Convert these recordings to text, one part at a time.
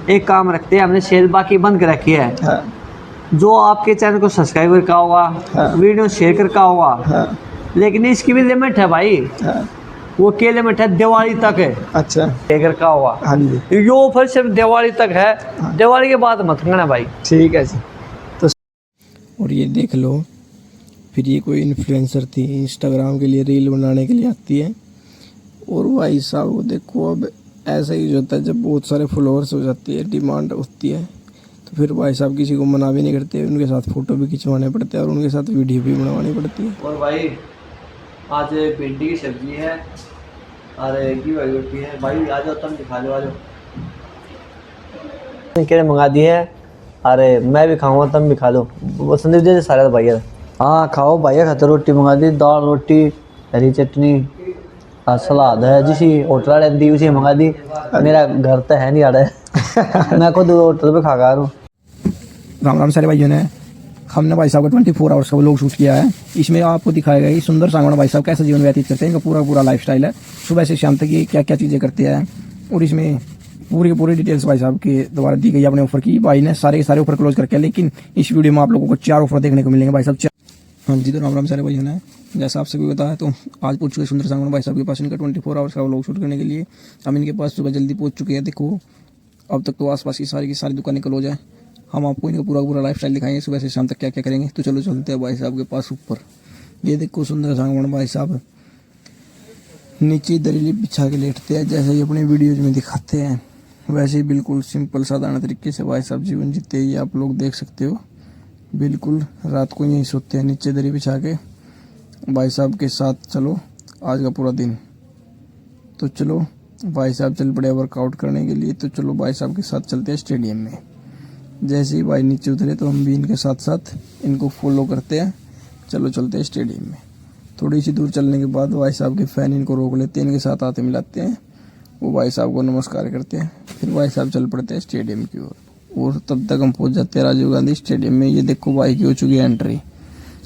एक काम रखते हैं, हमने सेल बाकी बंद कर रखी है। हाँ जो आपके चैनल को सब्सक्राइब करका होगा, हाँ। वीडियो शेयर करका होगा, हाँ लेकिन इसकी भी लिमिट है भाई। हाँ। वो क्या लिमिट है? दिवाली तक है। अच्छा। शेयर करका होगा। हाँ जी। ये ऑफर सिर्फ दिवाली तक है। हाँ। दिवाली के बाद मत करना भाई। ठीक है जी। तो और ये देख लो, फिर ये कोई इन्फ्लुएंसर थी, इंस्टाग्राम के लिए रील बनाने के लिए आती है। और भाई साहब वो देखो, अब ऐसा ही होता है जब बहुत सारे फॉलोअर्स हो जाती है, डिमांड होती है, तो फिर भाई साहब किसी को मना भी नहीं करते, उनके साथ फ़ोटो भी खिंचवाने पड़ते हैं और उनके साथ वीडियो भी बनवानी पड़ती है। और भाई आज भिंडी की सब्जी है और घी वाली रोटी है। भाई आ जाओ, तुम दिखा लो, आ जाओ। क्या मंगा दी है? अरे मैं भी खाऊंगा, तुम भी खा लो। वो संदीप जी सारे भाई। हाँ खाओ भाई, खाते रोटी मंगा दी, दाल रोटी हरी चटनी सलाद है, जिसी होटल वाले दी उसी मंगा दी। मेरा घर तो है नहीं आ रहा है। मैं खुद होटल पे खा रहा हूँ। राम राम सारे भाइयों ने, हमने भाई साहब का 24 आवर्स का व्लॉग शूट किया है। इसमें आपको दिखाया गया सुंदर सांगवान भाई साहब कैसे जीवन व्यतीत करते हैं। इनका पूरा पूरा लाइफस्टाइल है, सुबह से शाम तक ये क्या क्या चीज़ें करते हैं, और इसमें पूरी की पूरी डिटेल्स भाई साहब के द्वारा दी गई अपने ऑफर की। भाई ने सारे के सारे ऑफर क्लोज करके, लेकिन इस वीडियो में आप लोगों को 4 ऑफर देखने को मिलेंगे भाई साहब। हाँ जी, तो राम राम सारे भाइयों ने, जैसा आपसे भी बताया तो आज पहुंच चुके सुंदर सांगवान भाई साहब के पास इनका 24 आवर्स का व्लॉग शूट करने के लिए। हम इनके पास सुबह जल्दी पहुंच चुके हैं। देखो अब तक तो आसपास की सारी दुकानें क्लोज है। हम आपको इनका पूरा पूरा लाइफ स्टाइल दिखाएंगे, सुबह से शाम तक क्या क्या करेंगे। तो चलो चलते हैं भाई साहब के पास ऊपर। ये देखो सुंदर सांगवान भाई साहब नीचे दरी बिछा के लेटते हैं, जैसे ही अपने वीडियोज में दिखाते हैं वैसे ही बिल्कुल सिंपल साधारण तरीके से भाई साहब जीवन जीते। ये आप लोग देख सकते हो, बिल्कुल रात को यहीं सोते हैं नीचे दरी बिछा के भाई साहब के साथ। चलो आज का पूरा दिन, तो चलो भाई साहब चल पड़े वर्कआउट करने के लिए। तो चलो भाई साहब के साथ चलते हैं स्टेडियम में। जैसे ही भाई नीचे उतरे तो हम भी इनके साथ साथ इनको फॉलो करते हैं। चलो चलते हैं स्टेडियम में। थोड़ी सी दूर चलने के बाद भाई साहब के फैन इनको रोक लेते हैं, इनके साथ आते मिलाते हैं, वो भाई साहब को नमस्कार करते हैं, फिर भाई साहब चल पड़ते हैं स्टेडियम की ओर। और तब तक हम पहुंच जाते हैं राजीव गांधी स्टेडियम में। ये देखो बाइक हो चुकी है एंट्री।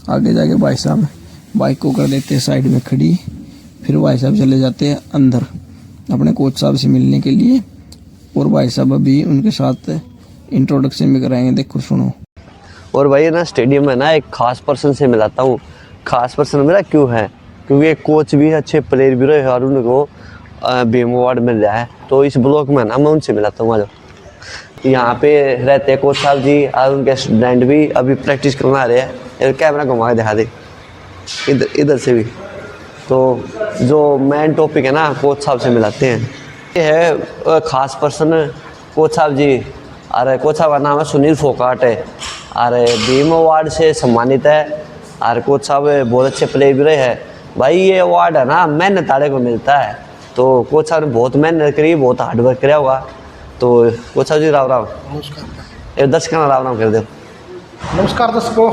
आगे जाके भाई साहब बाइक को कर देते हैं साइड में खड़ी, फिर भाई साहब चले जाते हैं अंदर अपने कोच साहब से मिलने के लिए। और भाई साहब अभी उनके साथ इंट्रोडक्शन भी कराएंगे, देखो सुनो। और भाई ना स्टेडियम में ना एक खास पर्सन से मिलाता हूँ। खास पर्सन मेरा क्यों है? क्योंकि एक कोच भी अच्छे प्लेयर भी रहे और उनको बीएम अवार्ड मिल रहा है। तो इस ब्लॉग में ना मैं उनसे मिलाता हूँ। यहाँ पे रहते हैं कोच साहब जी और उनके स्टूडेंट भी अभी प्रैक्टिस करना आ रहे हैं। कैमरा घुमा के दिखा दे इधर से भी। तो जो मेन टॉपिक है ना कोच साहब से मिलाते हैं। ये है खास पर्सन कोच साहब जी। अरे कोच साहब का नाम है सुनील फोकाट है। अरे बीएम अवार्ड से सम्मानित है। और कोच साहब बहुत अच्छे प्लेयर भी रहे हैं। भाई ये अवार्ड है ना मेहनत वाले को मिलता है। तो कोच साहब ने बहुत मेहनत करी, बहुत हार्ड वर्क किया होगा। तो कोच साहब जी राम राम। नमस्कार। दर्शकों राम राम कर दो। नमस्कार दर्शकों।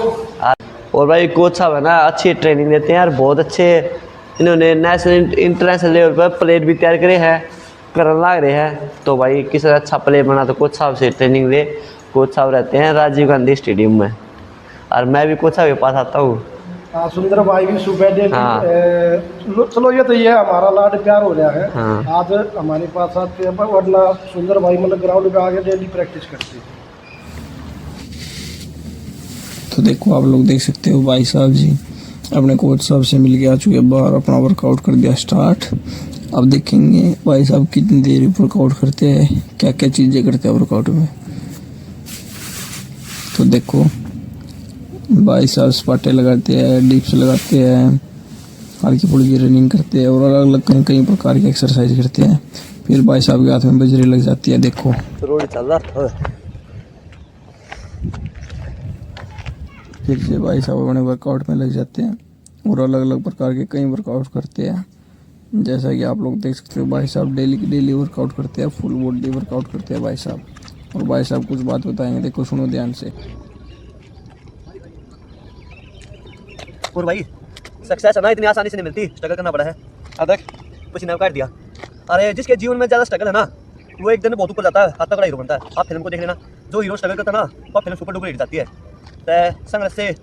और भाई कोच साहब है ना अच्छी ट्रेनिंग देते हैं और बहुत अच्छे इन्होंने नेशनल इंटरनेशनल लेवल पर प्लेयर भी तैयार करे हैं, करने लग रहे हैं। तो भाई किसी अच्छा प्लेयर बना तो कोच साहब से ट्रेनिंग ले। कोच साहब रहते हैं राजीव गांधी स्टेडियम में और मैं भी कोच साहब के पास आता हूँ। सुंदर भाई भी सुबह डेली। हाँ। चलो ये तो ये हमारा लाड प्यार हो रहा है। हाँ। आज हमारे पास आते हैं, वरना सुंदर भाई मतलब ग्राउंड पे आके डेली प्रैक्टिस करते हैं। तो देखो आप लोग देख सकते हो भाई साहब जी अपने कोच साहब से मिल के आ चुके बाहर, अपना वर्कआउट कर दिया स्टार्ट। अब देखेंगे भाई साहब कितनी देर वर्कआउट करते हैं, क्या क्या चीज़ें करते हैं वर्कआउट में। तो देखो भाई साहब स्पाटे लगाते हैं, डिप्स लगाते हैं, हल्की फुल्की रनिंग करते हैं और अलग अलग कई कई प्रकार की एक्सरसाइज करते हैं। फिर भाई साहब के हाथ में बजरी लग जाती है, देखो रोड चल रहा था। फिर से भाई साहब अपने वर्कआउट में लग जाते हैं और अलग अलग प्रकार के कई वर्कआउट करते हैं। जैसा कि आप लोग देख सकते हो भाई साहब डेली की डेली वर्कआउट करते हैं, फुल बॉडी वर्कआउट करते हैं भाई साहब। और भाई साहब कुछ बात बताएंगे, देखो सुनो ध्यान से। और भाई सक्सेस है ना इतनी आसानी से नहीं मिलती, स्ट्रगल करना पड़ा है। अब देख पसीना काट दिया। अरे जिसके जीवन में ज़्यादा स्ट्रगल है ना वो एक दिन बहुत ऊपर जाता है, हाथ तक हीरो बनता है। आप फिल्म को देख लेना, जो हीरो स्ट्रगल करता है ना वो फिल्म सुपर डुपर हिट जाती है। तो संघर्ष से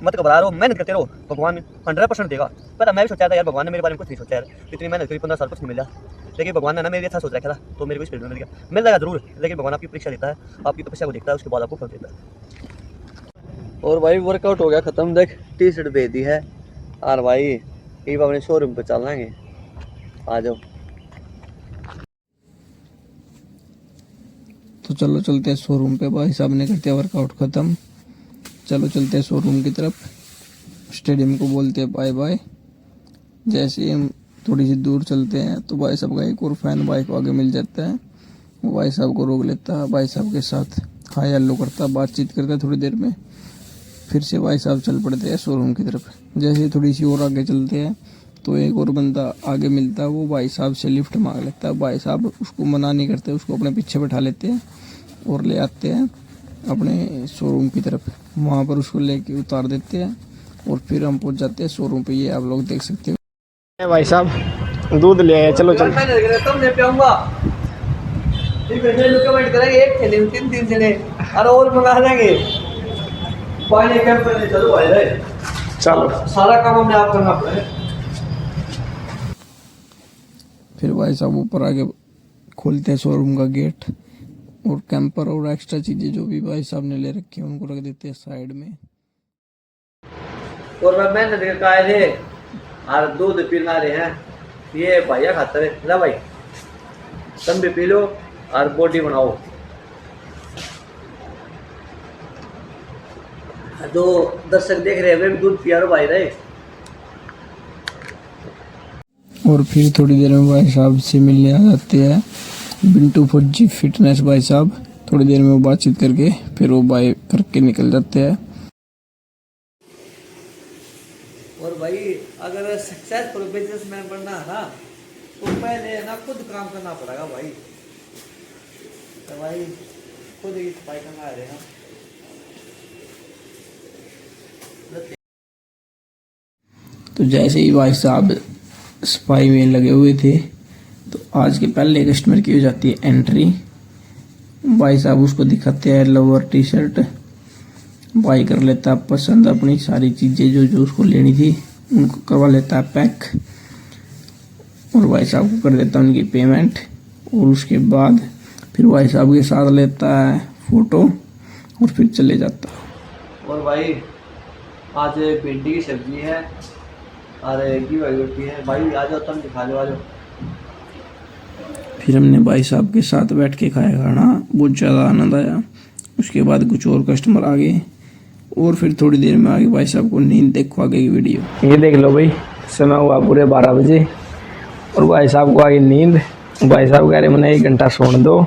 मत घबरा रहो, मेहनत करते रहो, भगवान 100% देगा। पर मैं भी सोचा था यार, भगवान ने मेरे बारे में कुछ नहीं सोचा यार, इतनी मेहनत करी 15 साल कुछ नहीं मिला, लेकिन भगवान ने ना मेरे लिए अच्छा सोच रखा था, तो मेरे को इस फील्ड में मिल गया। मिल जाएगा जरूर, लेकिन भगवान आपकी परीक्षा लेता है, आपकी तपस्या को देखता है, उसके बाद आपको फल देता है। और भाई वर्कआउट हो गया खत्म, देख टी शर्ट भेज दी है। और भाई ये अपने शोरूम पे चल लेंगे, आ जाओ। तो चलो चलते हैं शोरूम पे, भाई साहब ने करते हैं वर्कआउट ख़त्म। चलो चलते हैं शोरूम की तरफ, स्टेडियम को बोलते हैं बाय बाय। जैसे ही हम थोड़ी सी दूर चलते हैं तो भाई साहब का एक और फैन बाइक आगे मिल जाता है, वो भाई साहब को रोक लेता है, भाई साहब के साथ हाय हेलो करता, बातचीत करता है थोड़ी देर में, फिर से भाई साहब चल पड़ते हैं शोरूम की तरफ। जैसे ही थोड़ी सी और आगे चलते हैं तो एक और बंदा आगे मिलता है, वो भाई साहब से लिफ्ट मांग लेता है। भाई साहब उसको मना नहीं करते, उसको अपने पीछे बैठा लेते हैं और ले आते हैं अपने शोरूम की तरफ। वहाँ पर उसको लेके उतार देते हैं और फिर हम पहुँच जाते हैं शोरूम पे। ये आप लोग देख सकते हो। भाई साहब दूध ले आए, चलो चलो। तुमने पियाऊंगा, कमेंट करेंगे एक थैली में 3 जने, और मंगा लेंगे। पानी कैंप में चलो भाई रे, चलो सारा काम हमने आप करना पड़ेगा। फिर भाई साहब ऊपर आके खोलते हैं शोरूम का गेट और कैंपर और एक्स्ट्रा चीज़ें जो भी भाई साहब ने ले रखी है उनको रख देते हैं साइड में। और मैं मेहनत करके आए थे और दूध पीना रहे हैं, ये भैया खाते है ना भाई, तुम भी पी लो और बॉडी बनाओ। जो दर्शक देख रहे हैं वे भी दूध पिया रो भाई रहे। और फिर थोड़ी देर में भाई साहब से मिलने आ जाते हैं बिंटू फौजी फिटनेस भाई साहब। थोड़ी देर में वो बातचीत करके फिर वो बाय करके निकल जाते हैं। और भाई अगर सक्सेसफुल बिजनेसमैन बनना है ना, तो पहले ना खुद काम करना पड़ेगा भाई। तो भाई खुद ही सफाई करना है हम। तो जैसे ही भाई साहब सफाई में लगे हुए थे तो आज के पहले कस्टमर की हो जाती है एंट्री। भाई साहब उसको दिखाते हैं लोअर टी शर्ट, बाई कर लेता है पसंद, अपनी सारी चीज़ें जो जो उसको लेनी थी उनको करवा लेता है पैक, और भाई साहब को कर देता है उनकी पेमेंट। और उसके बाद फिर भाई साहब के साथ लेता है फ़ोटो और फिर चले जाता है। और भाई आज भिंडी की सब्जी है और घी वाली रोटी है। भाई आ जाओ, तुम दिखा लो, आ जाओ। फिर हमने भाई साहब के साथ बैठ के खाया खाना, बहुत ज़्यादा आनंद आया। उसके बाद कुछ और कस्टमर आ गए और फिर थोड़ी देर में आगे भाई साहब को नींद। देखो आगे की वीडियो, ये देख लो भाई, समय हुआ पूरे 12 बजे और भाई साहब को आ गई नींद। भाई साहब कह रहे मैंने 1 घंटा सोने दो,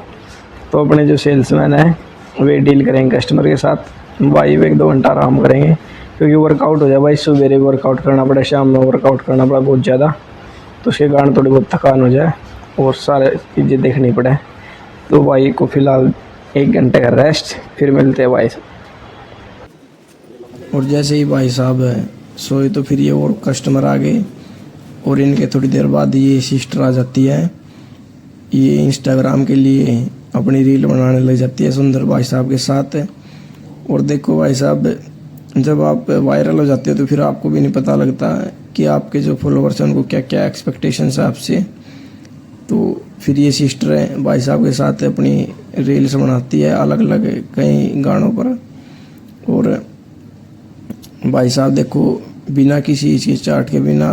तो अपने जो सेल्समैन है वे डील करेंगे कस्टमर के साथ। भाई 1-2 घंटा आराम करेंगे, क्योंकि वर्कआउट हो जाए भाई, सवेरे वर्कआउट करना पड़े, शाम में वर्कआउट करना पड़ा बहुत ज़्यादा, तो उसके कारण थोड़ी बहुत थकान हो जाए और सारे चीज़ें देखनी पड़े। तो भाई को फ़िलहाल 1 घंटे का रेस्ट, फिर मिलते हैं भाई। और जैसे ही भाई साहब सोए तो फिर ये और कस्टमर आ गए और इनके थोड़ी देर बाद ये सिस्टर आ जाती है। ये इंस्टाग्राम के लिए अपनी रील बनाने लग जाती है सुंदर भाई साहब के साथ। और देखो भाई साहब, जब आप वायरल हो जाते हो तो फिर आपको भी नहीं पता लगता कि आपके जो फॉलोवर्स हैं उनको क्या क्या एक्सपेक्टेशंस है आपसे। तो फिर ये सिस्टर है भाई साहब के साथ अपनी रील्स बनाती है अलग अलग कई गानों पर। और भाई साहब देखो, बिना किसी चीज़ चार्ट के, बिना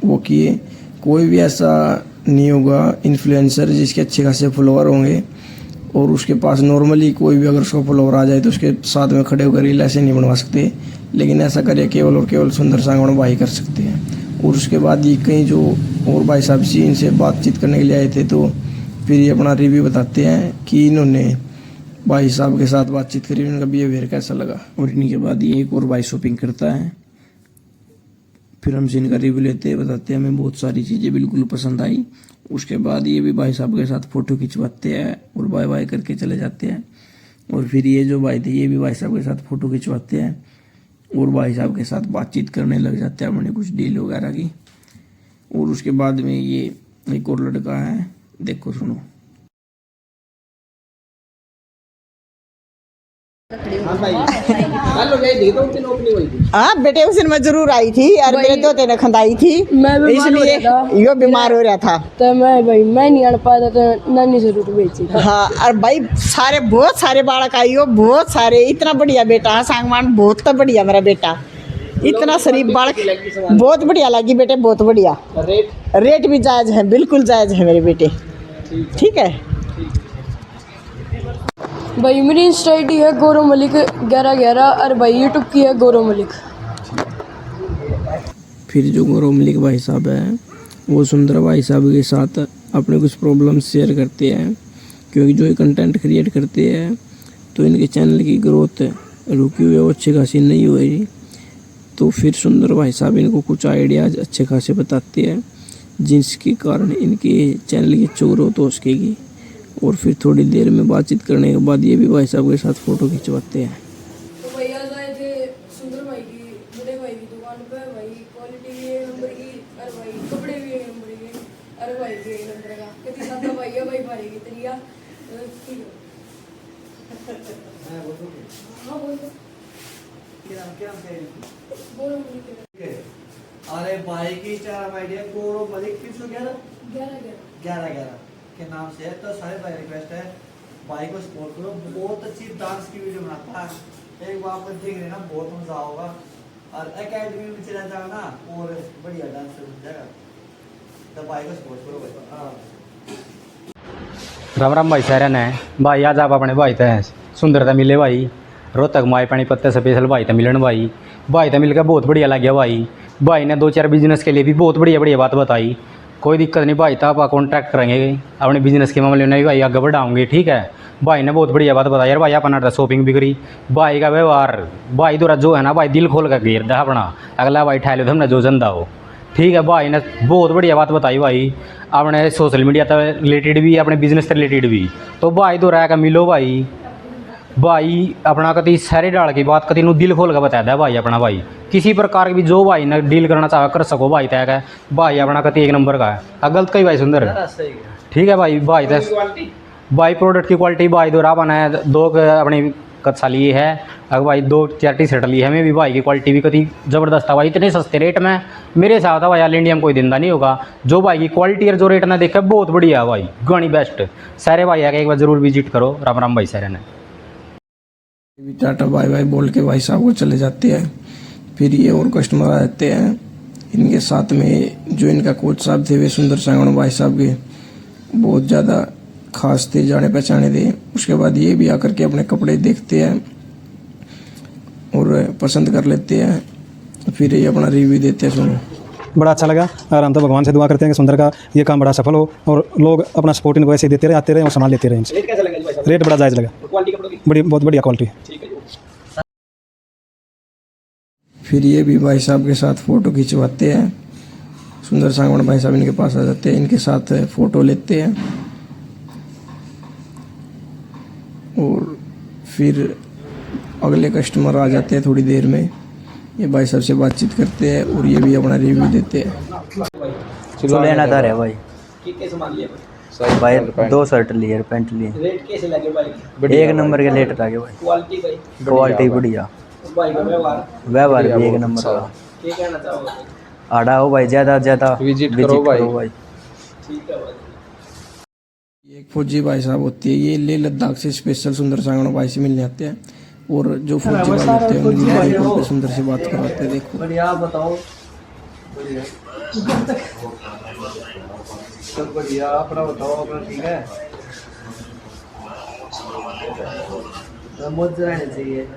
वो किए, कोई भी ऐसा नहीं होगा इन्फ्लुएंसर जिसके अच्छे खासे फॉलोवर होंगे और उसके पास नॉर्मली कोई भी अगर उसको फॉलोवर आ जाए तो उसके साथ में खड़े होकर रील ऐसे नहीं बनवा सकते, लेकिन ऐसा करिए केवल और केवल सुंदर सांगवान भाई कर सकते हैं। और उसके बाद ये कहीं जो और भाई साहब जी इनसे बातचीत करने के लिए आए थे, तो फिर ये अपना रिव्यू बताते हैं कि इन्होंने भाई साहब के साथ बातचीत करी, उनका बिहेवियर कैसा लगा। और इन्हीं के बाद ये एक और भाई शॉपिंग करता है, फिर हमसे इनका रिव्यू लेते हैं, बताते हैं हमें बहुत सारी चीज़ें बिल्कुल पसंद आई। उसके बाद ये भी भाई साहब के साथ फ़ोटो खिंचवाते हैं और बाय बाय करके चले जाते हैं। और फिर ये जो भाई थे ये भी भाई साहब के साथ फ़ोटो खिंचवाते हैं और भाई साहब के साथ बातचीत करने लग जाते हैं अपने कुछ डील वगैरह की। और उसके बाद में ये एक और लड़का है, देखो सुनो। हाँ बेटे उस दिन मैं जरूर आई थी और मेरे दोते ने खंदाई थी, मैं बीमार हो इसलिए रहा था। यो बीमार हो रहा था। तो मैं नहीं आने पाया तो नानी से रूट बेची थी। हाँ और भाई सारे बहुत सारे बालक आई हो, बहुत सारे, इतना बढ़िया बेटा है सांगवान, बहुत तो बढ़िया मेरा बेटा, इतना शरीफ बालक, बहुत बढ़िया लगी बेटे, बहुत बढ़िया। रेट भी जायज़ है, बिल्कुल जायज़ है मेरे बेटे। ठीक है भाई मेरी इंस्टा आईडी है गौरव मलिक 1111 और भाई यूट्यूब की है गौरव मलिक। फिर जो गौरव मलिक भाई साहब हैं वो सुंदर भाई साहब के साथ अपने कुछ प्रॉब्लम शेयर करते हैं, क्योंकि जो ये कंटेंट क्रिएट करते हैं तो इनके चैनल की ग्रोथ रुकी हुई है, वो अच्छी खासी नहीं हुई। तो फिर सुंदर भाई साहब इनको कुछ आइडियाज अच्छे खासे बताते हैं जिसके कारण इनके चैनल की अच्छी ग्रोथ हो सकेगी। और फिर थोड़ी देर में बातचीत करने के बाद ये भी भाई साहब के साथ फ़ोटो खिंचवाते हैं। तो भैया आए थे सुंदर भाई की, बड़े भाई की दुकान पे। भाई क्वालिटी भी है नंबर की और भाई कपड़े भी है नंबर के, अरे भाई के नंबर का कितनी ज्यादा भाई है भाई भाई की तरिया ठीक है। हाँ बोलो बोलो। अरे भाई की चार आइडिया गौरव मलिक 311 11 के नाम से है। तो सारे भाई रिक्वेस्ट है भाई को सपोर्ट करो, बहुत अच्छी डांस की वीडियो बनाता है, एक बार आप देख रहे ना बहुत मजा होगा। और एकेडमी में चला जाओ ना और बढ़िया डांस हो जाएगा, तो भाई को सपोर्ट करो भाई। राम राम भाई सारे ने भाई आज आप अपने भाई तय सुंदरता मिले भाई, रोहतक माई पानी पत्ते स्पेशल भाई तो मिलन भाई तो मिलकर बहुत बढ़िया लग गया। भाई ने 2-4 बिजनेस के लिए भी बहुत बढ़िया बढ़िया बात बताई। कोई दिक्कत नहीं भाई, तो आप कॉन्टैक्ट करेंगे अपने बिजनेस के मामले में भी भाई आगे बढ़ाऊंगे। ठीक है भाई ने बहुत बढ़िया बात बताई यार। भाई अपना एड्रेस शॉपिंग भी करी, भाई का व्यवहार भाई द्वारा जो है ना भाई दिल खोल कर घेर दिया अपना, अगला भाई ठहले तो हमने जो चंदा हो। ठीक है भाई ने बहुत बढ़िया बात बताई भाई, अपने सोशल मीडिया से रिलेटेड भी अपने बिजनेस से रिलेटेड भी। तो भाई दो रह मिलो भाई अपना कति सारे डाल की बात कति दिल खोल कर बता दिया भाई अपना। भाई किसी प्रकार की भी जो भाई ने डील करना चाहे कर सको भाई तय है भाई अपना कति एक नंबर का है। गलत कई भाई सुंदर ठीक है भाई भाई प्रोडक्ट की क्वालिटी भाई दो राह है 2 अपनी कत्सा लिए है। अगर भाई 2-4 टी-शर्ट ली है, मैं भी भाई की क्वालिटी भी कति ज़बरदस्त है भाई, इतने सस्ते रेट में मेरे हिसाब था भाई ऑल इंडिया में कोई दिंदा नहीं होगा। जो भाई की क्वालिटी और जो रेट ने देखा बहुत बढ़िया भाई, गानी बेस्ट। सारे भाई आके एक बार ज़रूर विजिट करो। राम राम भाई सारे ने टाटा बाय बाय बोल के भाई साहब को चले जाते हैं। फिर ये और कस्टमर आ जाते हैं इनके साथ में। जो इनका कोच साहब थे वे सुंदर सांगवान भाई साहब के बहुत ज़्यादा खास थे, जाने पहचाने थे। उसके बाद ये भी आकर के अपने कपड़े देखते हैं और पसंद कर लेते हैं, फिर ये अपना रिव्यू देते हैं। सुनो बड़ा अच्छा लगा और हम तो भगवान से दुआ करते हैं कि सुंदर का ये काम बड़ा सफल हो और लोग अपना सपोर्ट इनको ऐसे देते रहे, आते रहे और सामान लेते रहे। रेट बड़ा जायज़ लगा, बहुत बढ़िया क्वालिटी। फिर ये भी भाई साहब के साथ फ़ोटो खिंचवाते हैं। सुंदर सांगवान भाई साहब इनके पास आ जाते हैं, इनके साथ फ़ोटो लेते हैं और फिर अगले कस्टमर आ जाते हैं थोड़ी देर में। ये भाई साहब से बातचीत करते हैं और ये भी अपना रिव्यू देते हैं। लेना था रे भाई, कितने सामान लिए भाई? भाई 2 शर्ट लिए, पैंट लिए, रेट कैसे लगे भाई? एक नंबर के लेट लगे भाई। क्वालिटी भाई? क्वालिटी बढ़िया, भाई का व्यवहार भी एक नंबर का। क्या कहना चाहोगे? आड़ा हो भाई, ज़्यादा ज़्यादा विजिट करो भाई। ठीक है भाई। एक फौजी भाई साहब होती है, ये लेह लद्दाख से स्पेशल सुंदर सांगवान भाई से मिलने आते हैं और जो फौजी भाई होते हैं उनकी वीडियो पे सुंदर से बात करवाते हैं। देखो बढ़िया बताओ, बढ़िया सब बढ़िया, अपना बताओ अपना। ठीक है मौज रहनी चाहिए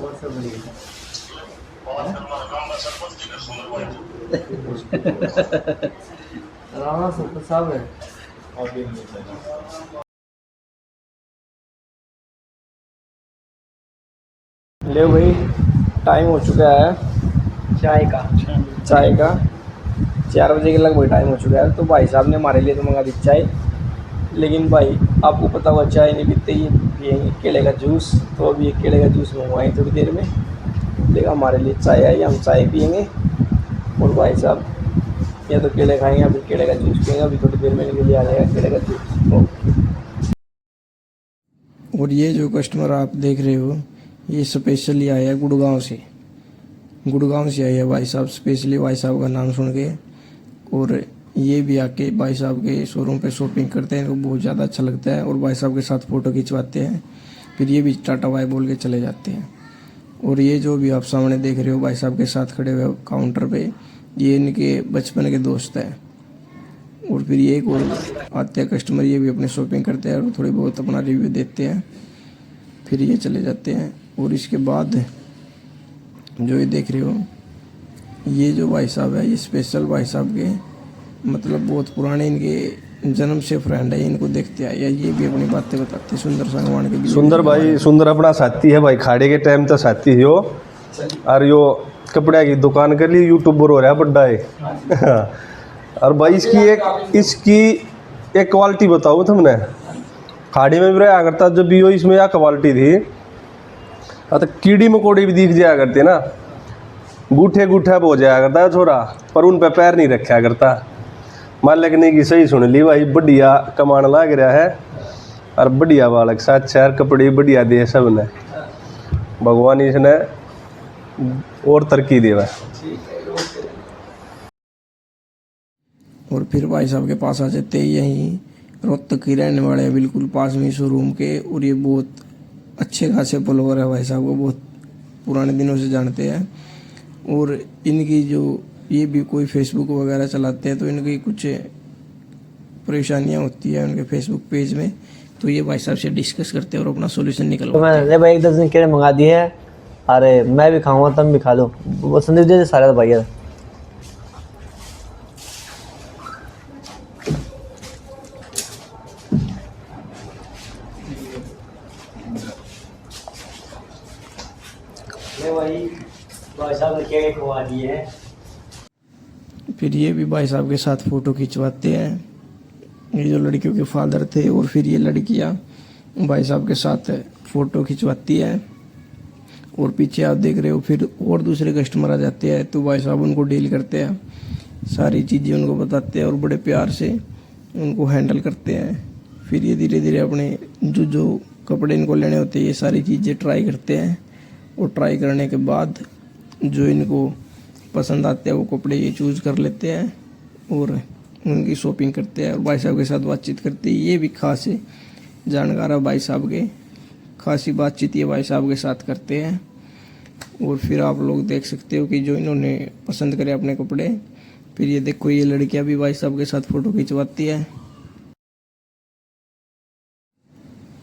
और सब बढ़िया। राणा साहब है ले भाई, टाइम हो चुका है चाय का 4 बजे के लगभग टाइम हो चुका है। तो भाई साहब ने हमारे लिए तो मंगा दी चाय, लेकिन भाई आपको पता हुआ चाय नहीं पीते, ही पियेंगे केले का जूस। तो अभी एक केले का जूस मंगवाएँ थोड़ी देर में, देखा हमारे लिए चाय आई, हम चाय पियेंगे और भाई साहब या तो केले खाएंगे, अभी केले का जूस पियेंगे। अभी थोड़ी देर में इनके लिए आ जाएगा केले का जूस। और ये जो कस्टमर आप देख रहे हो ये स्पेशली आया है गुड़गांव से आया है भाई साहब, स्पेशली भाई साहब का नाम सुन के। और ये भी आके भाई साहब के शोरूम पे शॉपिंग करते हैं, इनको बहुत ज़्यादा अच्छा लगता है और भाई साहब के साथ फ़ोटो खिंचवाते हैं, फिर ये भी टाटा बाय बोल के चले जाते हैं। और ये जो भी आप सामने देख रहे हो भाई साहब के साथ खड़े हुए काउंटर पे, ये इनके बचपन के दोस्त हैं। और फिर ये एक और आते हैं कस्टमर, ये भी अपनी शॉपिंग करते हैं और थोड़ी बहुत अपना रिव्यू देते हैं, फिर ये चले जाते हैं। और इसके बाद जो ये देख रहे हो ये जो भाई साहब है, ये स्पेशल भाई साहब के मतलब बहुत पुराने इनके जन्म से फ्रेंड है, इनको देखते आए। ये भी अपनी बातें बताते हैं सुंदर सांगवान के। सुंदर भाई, सुंदर अपना साथी है भाई, खाड़े के टाइम तो साथी है यो। और यो कपड़े की दुकान कर ली, यूट्यूबर हो रहा है बड्डा है। और भाई इसकी एक क्वालिटी बताऊँ तुमने, खाड़ी में भी रहा करता जब भी हो, इसमें यह क्वालिटी थी तो कीड़ी मकोड़ी भी दिख जाया करते ना, गूठे हो जाया करता है छोरा, पर उन पे पैर नहीं रखा करता। मालिक ने की सही सुन ली भाई, बढ़िया कमान लाग रहा है और बढ़िया बालक साथ शहर कपड़े बढ़िया दे सब ने, भगवान इसने और तरक्की देवा। और फिर भाई साहब के पास आ जाते हैं, यहीं रोहतक के रहने वाले हैं, बिल्कुल पास में शोरूम के। और ये बहुत अच्छे खासे फॉलोवर है भाई साहब को, बहुत पुराने दिनों से जानते हैं। और इनकी जो ये भी कोई फेसबुक वगैरह चलाते हैं तो इनकी कुछ परेशानियां होती है उनके फेसबुक पेज में, तो ये भाई साहब से डिस्कस करते हैं और अपना सोल्यूशन निकलवाते हैं। मैंने भाई 1 दर्जन केले मंगा दिए हैं, अरे मैं भी खाऊंगा तुम भी खा लो, वो संदीप जी सारे भाई यार। भाई साहब ने केले खवा दिए हैं। फिर ये भी भाई साहब के साथ फ़ोटो खिंचवाते हैं, ये जो लड़कियों के फादर थे। और फिर ये लड़कियां भाई साहब के साथ फ़ोटो खिंचवाती हैं। और पीछे आप देख रहे हो फिर और दूसरे कस्टमर आ जाते हैं, तो भाई साहब उनको डील करते हैं, सारी चीज़ें उनको बताते हैं और बड़े प्यार से उनको हैंडल करते हैं। फिर ये धीरे धीरे अपने जो कपड़े इनको लेने होते हैं ये सारी चीज़ें ट्राई करते हैं। और ट्राई करने के बाद जो इनको पसंद आते हैं वो कपड़े ये चूज़ कर लेते हैं और उनकी शॉपिंग करते हैं और भाई साहब के साथ बातचीत करते हैं। ये भी खास जानकार है भाई साहब के, खासी बातचीत ये भाई साहब के साथ करते हैं। और फिर आप लोग देख सकते हो कि जो इन्होंने पसंद करे अपने कपड़े, फिर ये देखो ये लड़कियां भी भाई साहब के साथ फ़ोटो खिंचवाती है,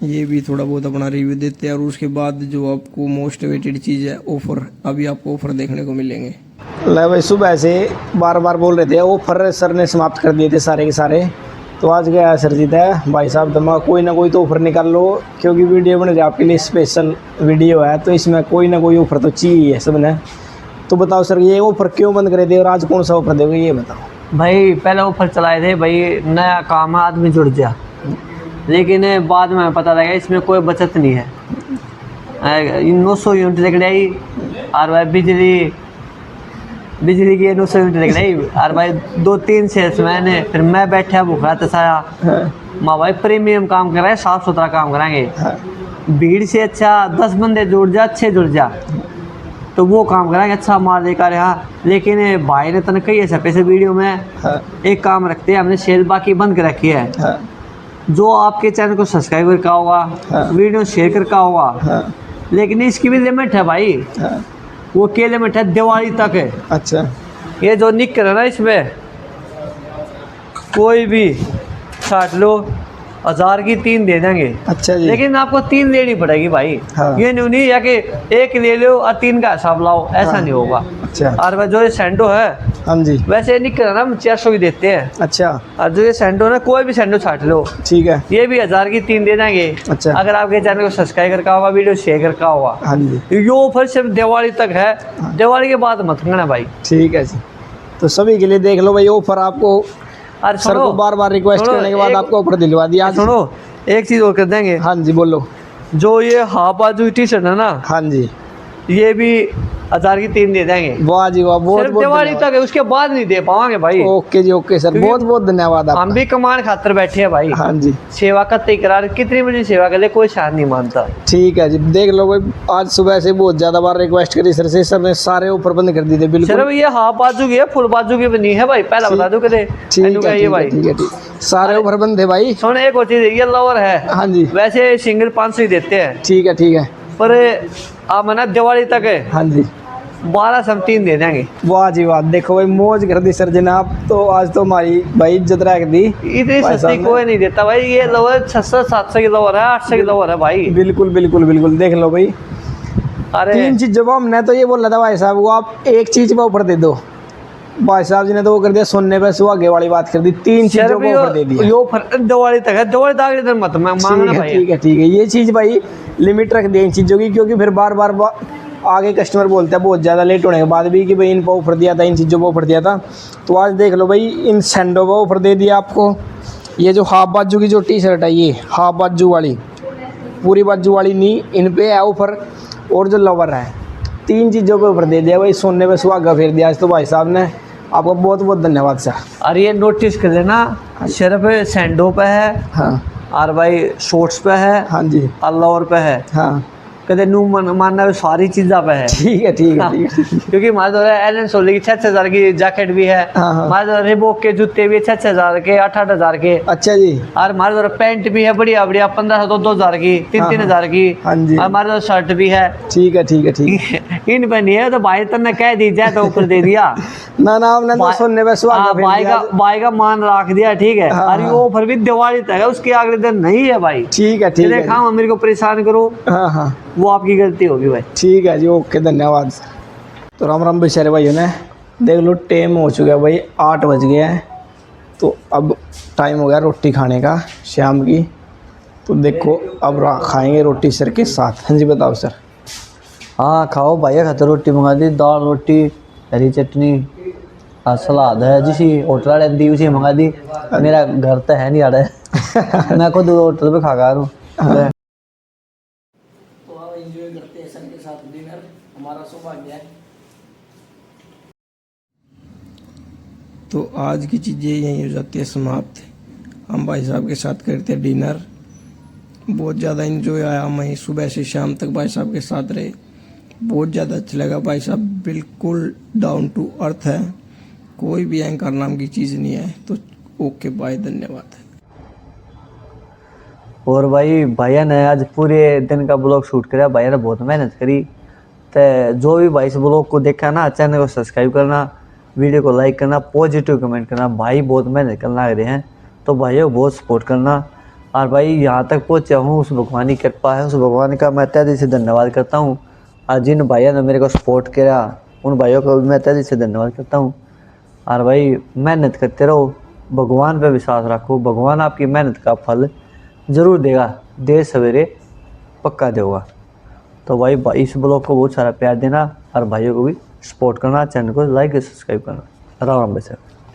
ये भी थोड़ा बहुत अपना रिव्यू देते हैं। और उसके बाद जो आपको मोस्ट वेटेड चीज़ है ऑफ़र, अभी आपको ऑफ़र देखने को मिलेंगे। ले भाई सुबह से बार बार बोल रहे थे ऑफर सर ने समाप्त कर दिए थे सारे के सारे, तो आज गया सर जीता है भाई साहब दिमाग कोई ना कोई तो ऑफर निकाल लो, क्योंकि वीडियो बन रही आपके लिए स्पेशल वीडियो है तो इसमें कोई ना कोई ऑफर तो चाहिए सबने। तो बताओ सर ये ऑफर क्यों बंद करे थे और आज कौन सा ऑफर दोगे ये बताओ। भाई पहले ऑफर चलाए थे भाई, नया काम है आदमी जुड़ गया, लेकिन बाद में पता लगा इसमें कोई बचत नहीं है। 900 यूनिट निकल आई और भाई बिजली की 900 यूनिट निकल आई और भाई 2-3 सेल्समैन है, फिर मैं बैठा भूखा तसाया माँ भाई प्रीमियम काम कर रहे हैं, साफ सुथरा काम कराएंगे। भीड़ से अच्छा 10 बंदे जुड़ जा, अच्छे जुड़ जा तो वो काम कराएंगे, अच्छा माल लेकर यहाँ। लेकिन भाई ने तन कही ऐसा पैसे वीडियो में एक काम रखते हैं, हमने सेल बाकी बंद कर रखी है। जो आपके चैनल को सब्सक्राइब करका होगा, वीडियो शेयर करका होगा, लेकिन इसकी भी लिमिट है भाई। वो क्या लिमिट है? दिवाली तक है। अच्छा, ये जो निकल है ना इसमें कोई भी छाट लो 1000 की 3 दे देंगे। अच्छा जी, लेकिन आपको 3 लेनी पड़ेगी भाई। ये नहीं है कि एक ले लो और 3 का हिसाब लाओ, ऐसा नहीं होगा। अच्छा, और भाई जो ये सैंडो है, हाँ जी, वैसे निकल है ना हम 400 की देते हैं। अच्छा, और जो ये सैंडो ना कोई भी सैंडो छाट लो, ठीक है, ये भी 1000 की 3 दे देंगे। अच्छा, अगर आपके चैनल को सब्सक्राइब करका होगा, वीडियो शेयर करका होगा। हाँ जी, ये ऑफर सिर्फ दिवाली तक है, दिवाली के बाद मत करना भाई। ठीक है जी। तो सभी के लिए देख लो भाई ऑफर, आपको और सर को बार बार रिक्वेस्ट करने के बाद आपको ऑफर दिलवा दिया। सुनो एक चीज़ और कर देंगे। हाँ जी बोलो। जो ये हाफ बाजू टी शर्ट है ना, हाँ जी, ये भी 1000 की 3 दे देंगे। वाह जी वाह, बहुत सिर्फ बहुत दिवाली तक है, उसके बाद नहीं दे पावांगे भाई। ओके जी ओके सर, क्योंकि बहुत बहुत धन्यवाद हम आपका। भी कमान खातर बैठे हैं भाई। हाँ जी सेवा करते इकरार, कितनी बड़ी सेवा कर ले कोई शान नहीं मानता। ठीक है जी, देख लो भाई, आज सुबह से बहुत ज्यादा बार रिक्वेस्ट करी सर से, सर ने सारे ऑफर बंद कर दिए बिल्कुल। सिर्फ ये हाफ बाजू की है, फुल बाजू की नहीं है भाई, पहला बता दूं कदे। ठीक है ये भाई ठीक है ठीक, सारे ऑफर बंद है भाई। सुन एक और चीज, ये लोअर है हाँ जी वैसे सिंगल 500 ही देते हैं, ठीक है पर आप है ना दिवाली तक है हाँ जी 12 से हम 3 दे देंगे। वाह जी वाह, देखो भाई मौज कर दी सर जनाब, तो आज तो हमारी भाई इज्जत रख दी। इतनी भाई सस्ती साहब ने- कोई नहीं देता भाई, ये लोअर 600-700 की लोअर है, 800 की लोअर है भाई। बिल्कुल बिल्कुल बिल्कुल, देख लो भाई, अरे 3 चीजों को हमने तो ये बोला था भाई साहब को, आप एक चीज पे ऑफर दे दो। भाई साहब जी ने तो वो कर दिया, सोने पे सुहागे वाली बात कर दी, 3 चीजों को ऑफर दे दिया। यो दिवाली तक है, दिवाली तक अगले दिन मत मांगना भाई। ठीक है, ये चीज भाई लिमिट रख दी इन चीजों की, क्योंकि फिर बार बार आगे कस्टमर बोलते हैं बहुत ज़्यादा लेट होने के बाद भी कि भाई इन पर ऑफर दिया था, इन चीज़ों पर ऑफर दिया था। तो आज देख लो भाई, इन सैंडो पर ऑफर दे दिया आपको। ये जो हाफ बाजू की जो टी शर्ट है, ये हाफ बाजू वाली, पूरी बाजू वाली नहीं, इन पे है ऑफर। और जो लवर है, 3 चीज़ों पे ऑफर दे दिया भाई, सोने पे सुहागा फेर दिया आज तो भाई साहब ने। आपका बहुत बहुत धन्यवाद सर। और ये नोटिस कर लेना, सिर्फ सैंडो पे है हाँ और भाई शॉर्ट्स पे है हाँ जी और लोअर पे है, हाँ कदे नू मानना भी सारी चीज़ा पे है। ठीक है ठीक है ठीक है। क्योंकि हमारे द्वारा एलन सोले की 6,000 की जैकेट भी है, हाँ, हाँ। हमारे द्वारा रिबॉक के जूते भी 6,000 के, 8,000 के, अच्छा जी और हमारे द्वारा पैंट भी है बढ़िया बढ़िया 1500 2,000 की, 3,000 की। हाँ जी। और हमारे द्वारा शर्ट भी है। ठीक है ठीक है ठीक इन पे नहीं है तो भाई तने कह दीजिए तो ऊपर दे दिया। ना ना आपने तो सोने पे सुहागा हाँ, फेर दिया। भाई का मान रख दिया, ठीक है। हाँ, और ये हाँ। ऑफर भी दिवाली तक है, उसके अगले दिन नहीं है भाई। ठीक है ठीक है देखा हम मेरे को परेशान करो, हाँ हाँ वो आपकी गलती होगी भाई। ठीक है जी ओके, धन्यवाद सर। तो राम राम बेचारे भाइयों ने, देख लो टाइम हो चुका है भाई, 8 बज गए हैं। तो अब टाइम हो गया रोटी खाने का शाम की। तो देखो अब खाएंगे रोटी सर के साथ। हाँ जी बताओ सर। हाँ खाओ भाई, खाते रोटी मंगा दी, दाल रोटी हरी चटनी और सलाद है, जिसी होटल वाले दी उसी मंगा दी। मेरा घर तो है नहीं आ रहा मैं खुद होटल पे खा खा रहा हूँ। तो अब एंजॉय करते हैं सर के साथ डिनर, हमारा सौभाग्य है। तो आज की चीज़ें यहीं हो जाती है समाप्त। हम भाई साहब के साथ करते हैं डिनर, बहुत ज़्यादा एंजॉय आया, हम वहीं सुबह से शाम तक भाई साहब के साथ रहे, बहुत ज़्यादा अच्छा लगा। भाई साहब बिल्कुल डाउन टू अर्थ है, कोई भी अहंकार नाम की चीज़ नहीं है। तो ओके बाय, धन्यवाद। और भाई भैया ने आज पूरे दिन का ब्लॉग शूट कराया, भैया ने बहुत मेहनत करी। तो जो भी भाई इस ब्लॉग को देखा ना, चैनल को सब्सक्राइब करना, वीडियो को लाइक करना, पॉजिटिव कमेंट करना। भाई बहुत मेहनत करना लग रहे हैं, तो भाइयों को बहुत सपोर्ट करना। और भाई यहाँ तक पहुँचा हूँ, उस भगवान की कृपा है, उस भगवान का मैं तहे दिल से धन्यवाद करता हूँ। और जिन भाइयों ने मेरे को सपोर्ट किया, उन भाइयों को भी मैं तहे दिल से धन्यवाद करता हूँ। और भाई मेहनत करते रहो, भगवान पे विश्वास रखो, भगवान आपकी मेहनत का फल ज़रूर देगा, देर सवेरे पक्का देगा। तो भाई इस ब्लॉग को बहुत सारा प्यार देना और भाइयों को भी सपोर्ट करना, चैनल को लाइक और सब्सक्राइब करना। राम राम भाई साहब।